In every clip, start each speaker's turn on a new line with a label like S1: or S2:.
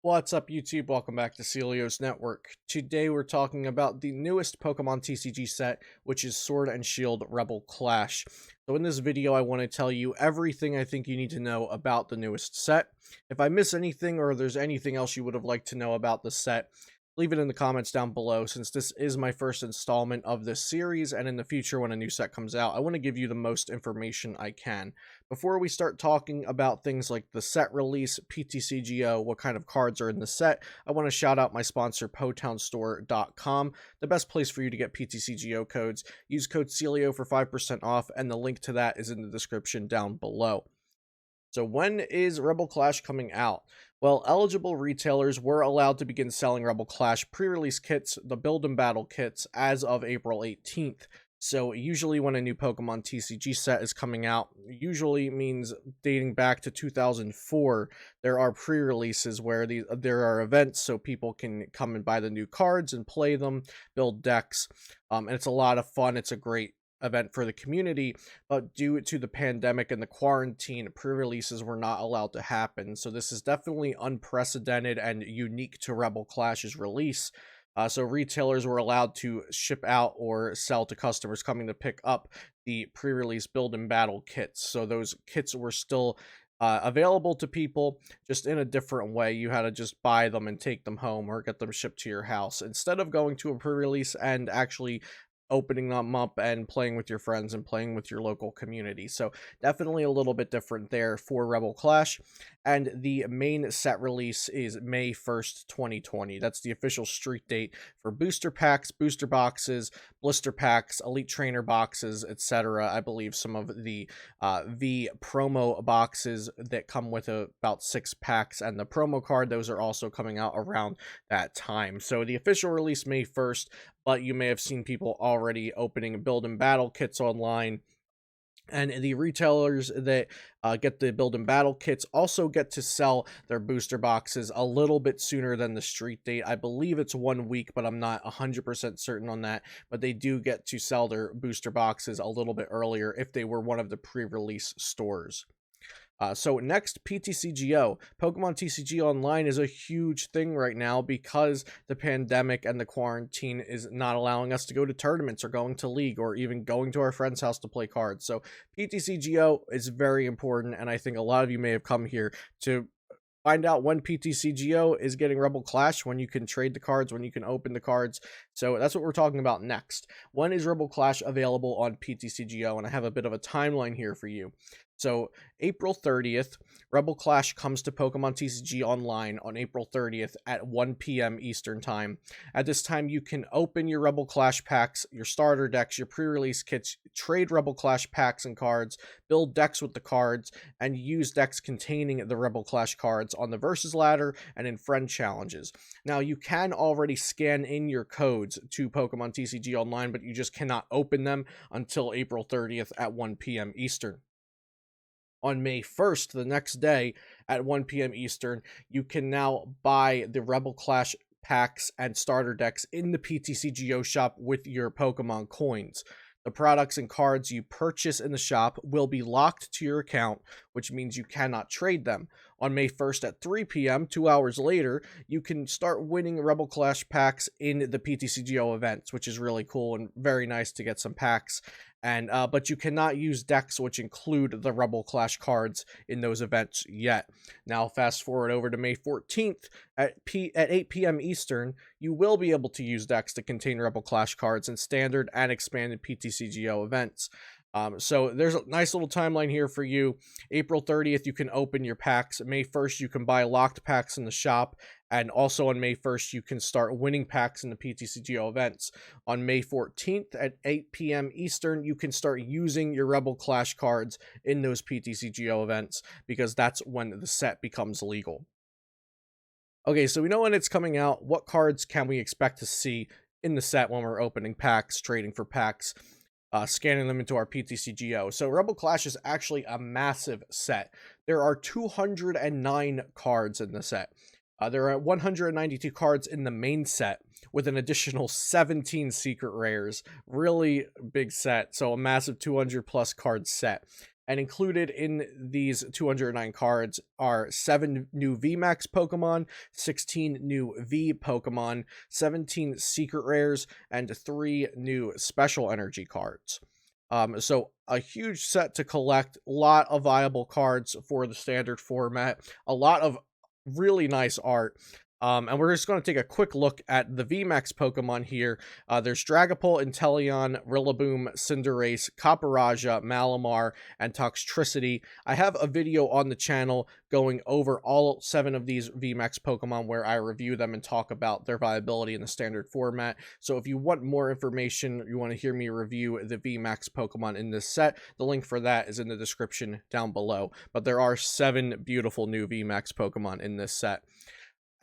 S1: What's up, YouTube? Welcome back to Celios Network. Today we're talking about the newest Pokemon TCG set, which is Sword and Shield Rebel Clash. So in this video, I want to tell you everything I think you need to know about the newest set. If I miss anything or there's anything else you would have liked to know about the set, leave it in the comments down below, since this is my first installment of this series, and in the future when a new set comes out, I want to give you the most information I can. Before we start talking about things like the set release, PTCGO, what kind of cards are in the set, I want to shout out my sponsor, PotownStore.com, the best place for you to get PTCGO codes. Use code CELIO for 5% off, and the link to that is in the description down below. So when is Rebel Clash coming out? Well, eligible retailers were allowed to begin selling Rebel Clash pre-release kits, the Build and Battle kits, as of April 18th. So usually when a new Pokemon TCG set is coming out, usually means dating back to 2004, there are pre-releases where there are events so people can come and buy the new cards and play them, build decks, and it's a lot of fun. It's a great event for the community, but due to the pandemic and the quarantine, pre-releases were not allowed to happen. So this is definitely unprecedented and unique to Rebel Clash's release. So retailers were allowed to ship out or sell to customers coming to pick up the pre-release build and battle kits. So those kits were still available to people, just in a different way. You had to just buy them and take them home or get them shipped to your house instead of going to a pre-release and actually opening them up and playing with your friends and playing with your local community. So definitely a little bit different there for Rebel Clash. And the main set release is May 1st, 2020. That's the official street date for booster packs, booster boxes, blister packs, elite trainer boxes, etc. I believe some of the V promo boxes that come with about 6 packs and the promo card, those are also coming out around that time. So the official release May 1st, but you may have seen people already opening build and battle kits online. And the retailers that get the build and battle kits also get to sell their booster boxes a little bit sooner than the street date. I believe it's 1 week, but I'm not 100% certain on that. But they do get to sell their booster boxes a little bit earlier if they were one of the pre-release stores. So next, PTCGO. Pokemon TCG Online is a huge thing right now because the pandemic and the quarantine is not allowing us to go to tournaments or going to league or even going to our friend's house to play cards. So PTCGO is very important, and I think a lot of you may have come here to find out when PTCGO is getting Rebel Clash, when you can trade the cards, when you can open the cards. So that's what we're talking about next. When is Rebel Clash available on PTCGO? And I have a bit of a timeline here for you. So April 30th, Rebel Clash comes to Pokemon TCG Online on April 30th at 1 p.m. Eastern Time. At this time, you can open your Rebel Clash packs, your starter decks, your pre-release kits, trade Rebel Clash packs and cards, build decks with the cards, and use decks containing the Rebel Clash cards on the Versus Ladder and in friend challenges. Now, you can already scan in your codes to Pokemon TCG Online, but you just cannot open them until April 30th at 1 p.m. Eastern. On May 1st, the next day at 1 p.m. Eastern, you can now buy the Rebel Clash packs and starter decks in the PTCGO shop with your Pokemon coins. The products and cards you purchase in the shop will be locked to your account, which means you cannot trade them. On May 1st at 3 p.m., 2 hours later, you can start winning Rebel Clash packs in the PTCGO events, which is really cool and very nice to get some packs. And but you cannot use decks which include the Rebel Clash cards in those events yet. Now, fast forward over to May 14th at 8 p.m. Eastern, you will be able to use decks to contain Rebel Clash cards in standard and expanded PTCGO events. So there's a nice little timeline here for you. April 30th, you can open your packs. May 1st, you can buy locked packs in the shop. And also on May 1st, you can start winning packs in the PTCGO events. On May 14th at 8 p.m. Eastern, you can start using your Rebel Clash cards in those PTCGO events, because that's when the set becomes legal. Okay, so we know when it's coming out. What cards can we expect to see in the set when we're opening packs, trading for packs, scanning them into our PTCGO? So Rebel Clash is actually a massive set. There are 209 cards in the set. There are 192 cards in the main set, with an additional 17 secret rares. Really big set, so a massive 200 plus card set. And included in these 209 cards are 7 new VMAX Pokemon, 16 new V Pokemon, 17 secret rares, and 3 new special energy cards. So a huge set to collect, a lot of viable cards for the standard format, a lot of really nice art. And we're just going to take a quick look at the VMAX Pokemon here. There's Dragapult, Inteleon, Rillaboom, Cinderace, Copperajah, Malamar, and Toxtricity. I have a video on the channel going over all 7 of these VMAX Pokemon where I review them and talk about their viability in the standard format. So if you want more information, you want to hear me review the VMAX Pokemon in this set, the link for that is in the description down below. But there are 7 beautiful new VMAX Pokemon in this set.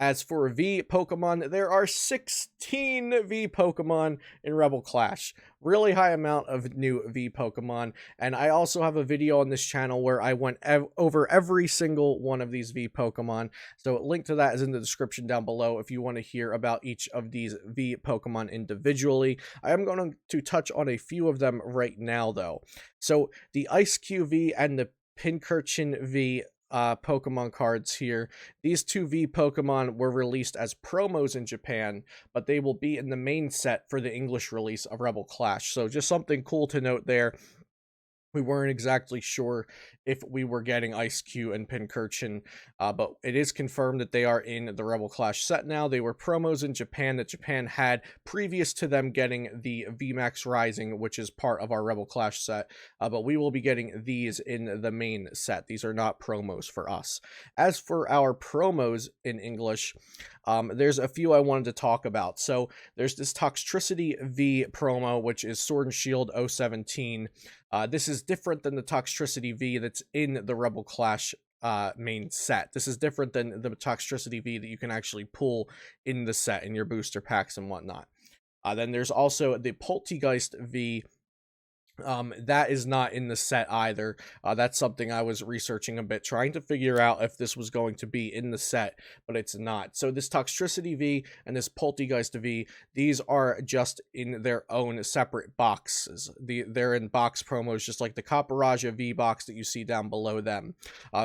S1: As for V Pokemon, there are 16 V Pokemon in Rebel Clash. Really high amount of new V Pokemon. And I also have a video on this channel where I went over every single one of these V Pokemon. So a link to that is in the description down below if you want to hear about each of these V Pokemon individually. I am going to touch on a few of them right now, though. So the Ice Q V and the Pincurchin V Pokemon cards here. These 2 V Pokemon were released as promos in Japan, but they will be in the main set for the English release of Rebel Clash. So just something cool to note there. We weren't exactly sure if we were getting Ice-Q and Pincurchin, but it is confirmed that they are in the Rebel Clash set now. They were promos in Japan that Japan had previous to them getting the VMAX Rising, which is part of our Rebel Clash set, but we will be getting these in the main set. These are not promos for us. As for our promos in English, there's a few I wanted to talk about. So there's this Toxtricity V promo, which is Sword and Shield 017. This is different than the Toxtricity V that's in the Rebel Clash main set. This is different than the Toxtricity V that you can actually pull in the set in your booster packs and whatnot. Then there's also the Poltegeist V. That is not in the set either. That's something I was researching a bit, trying to figure out if this was going to be in the set, but it's not. So this Toxtricity V and this Poltegeist V, these are just in their own separate boxes. They're in box promos, just like the Copperajah V box that you see down below them.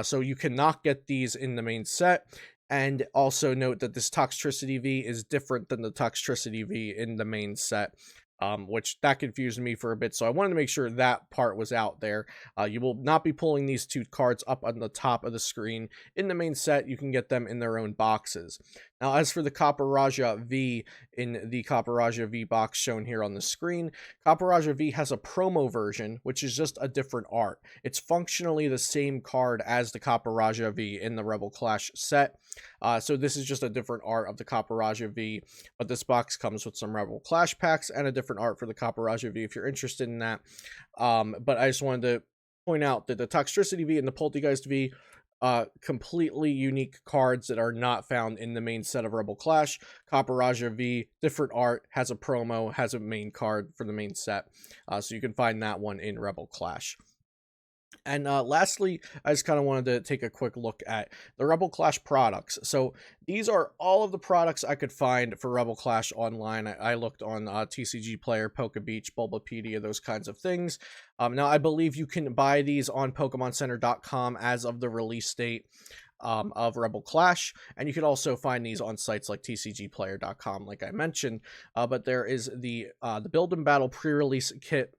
S1: So you cannot get these in the main set. And also note that this Toxtricity V is different than the Toxtricity V in the main set. Which that confused me for a bit, so I wanted to make sure that part was out there. You will not be pulling these 2 cards up on the top of the screen. In the main set, you can get them in their own boxes. Now, as for the Copperajah V in the Copperajah V box shown here on the screen, Copperajah V has a promo version, which is just a different art. It's functionally the same card as the Copperajah V in the Rebel Clash set. So this is just a different art of the Copperajah V, but this box comes with some Rebel Clash packs and a different art for the Copperajah V if you're interested in that. But I just wanted to point out that the Toxtricity V and the Poltegeist V, completely unique cards that are not found in the main set of Rebel Clash. Copperajah V, different art, has a promo, has a main card for the main set. So you can find that one in Rebel Clash. And lastly, I just kind of wanted to take a quick look at the Rebel Clash products. So these are all of the products I could find for Rebel Clash online. I looked on TCG Player, PokeBeach, Bulbapedia, those kinds of things. Now, I believe you can buy these on PokemonCenter.com as of the release date of Rebel Clash, and you can also find these on sites like TCGplayer.com, like I mentioned. But there is the Build and Battle pre-release kit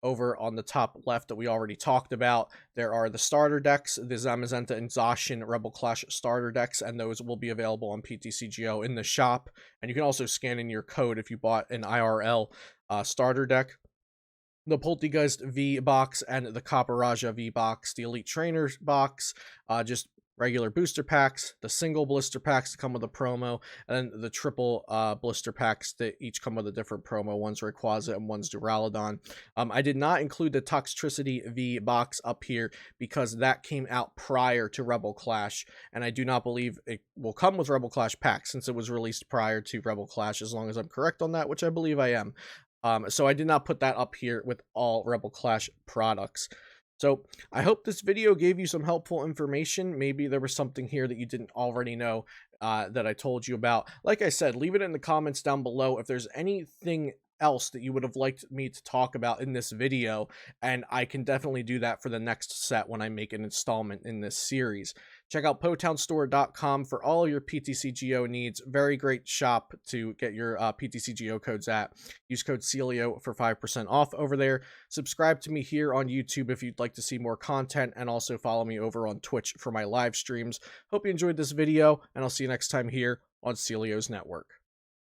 S1: over on the top left that we already talked about. There are the starter decks, the Zamazenta and Zacian Rebel Clash starter decks, and those will be available on PTCGO in the shop. And you can also scan in your code if you bought an IRL starter deck. The Poltegeist V box and the Copperajah V box, the Elite Trainers box, just regular booster packs, the single blister packs that come with a promo, and then the triple blister packs that each come with a different promo. One's Rayquaza and one's Duraludon. I did not include the Toxtricity V box up here because that came out prior to Rebel Clash, and I do not believe it will come with Rebel Clash packs since it was released prior to Rebel Clash, as long as I'm correct on that, which I believe I am. So I did not put that up here with all Rebel Clash products. So I hope this video gave you some helpful information. Maybe there was something here that you didn't already know that I told you about. Like I said, leave it in the comments down below if there's anything else that you would have liked me to talk about in this video, and I can definitely do that for the next set when I make an installment in this series. Check out potownstore.com for all your PTCGO needs. Very great shop to get your PTCGO codes at. Use code CELIO for 5% off over there. Subscribe to me here on YouTube if you'd like to see more content, and also follow me over on Twitch for my live streams. Hope you enjoyed this video, and I'll see you next time here on Celio's Network.